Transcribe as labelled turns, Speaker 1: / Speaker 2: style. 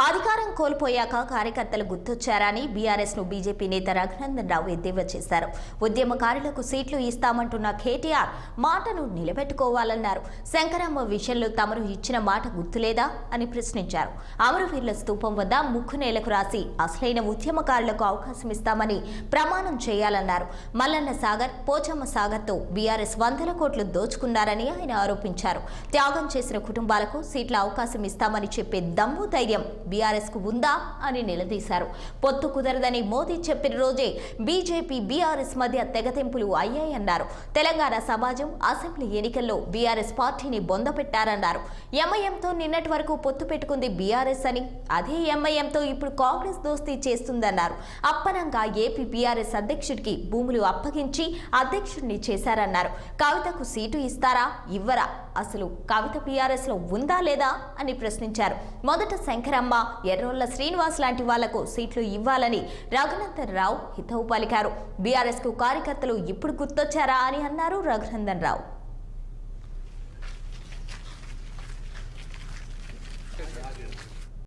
Speaker 1: అధికారం కోల్పోయాక కార్యకర్తలు గుర్తొచ్చారని బీఆర్ఎస్ ను బీజేపీ నేత రఘునందన్ రావు ఎద్దేవా చేశారు. ఉద్యమకారులకు సీట్లు ఇస్తామంటున్న కేటీఆర్ మాటను నిలబెట్టుకోవాలన్నారు. శంకరమ్మ విషయంలో తమరు ఇచ్చిన మాట గుర్తులేదా అని ప్రశ్నించారు. అమరవీరుల స్తూపం వద్ద ముక్కు నేలకు రాసి అసలైన ఉద్యమకారులకు అవకాశం ఇస్తామని ప్రమాణం చేయాలన్నారు. మల్లన్న సాగర్, పోచమ్మ సాగర్ తో బీఆర్ఎస్ వందల కోట్లు దోచుకున్నారని ఆయన ఆరోపించారు. త్యాగం చేసిన కుటుంబాలకు సీట్ల అవకాశం ఇస్తామని చెప్పే దమ్ము ధైర్యం బీఆర్ఎస్ కు ఉందా అని నిలదీశారు. పొత్తు కుదరదని మోదీ చెప్పిన రోజే బీజేపీ బీఆర్ఎస్ మధ్య తెగతెంపులు అయ్యాయన్నారు. తెలంగాణ సమాజం అసెంబ్లీ ఎన్నికల్లో బీఆర్ఎస్ పార్టీని బొందపెట్టారన్నారు. ఎంఐఎంతో నిన్నటి వరకు పొత్తు పెట్టుకుంది బీఆర్ఎస్ అని, అదే ఎంఐఎంతో ఇప్పుడు కాంగ్రెస్ దోస్తీ చేస్తుందన్నారు. అప్పనంగా ఏపీ బీఆర్ఎస్ అధ్యక్షుడికి భూములు అప్పగించి అధ్యక్షుడిని చేశారన్నారు. కవితకు సీటు ఇస్తారా, ఇవ్వరా, అసలు కవిత బీఆర్ఎస్ లో ఉందా లేదా అని ప్రశ్నించారు. మొదట శంకరమ్మ, ఎర్రోళ్ల శ్రీనివాస్ లాంటి వాళ్లకు సీట్లు ఇవ్వాలని రఘునందన్ రావు హితవు పలికారు. బీఆర్ఎస్ కు కార్యకర్తలు ఇప్పుడు గుర్తొచ్చారా అని అన్నారు రఘునందన్ రావు.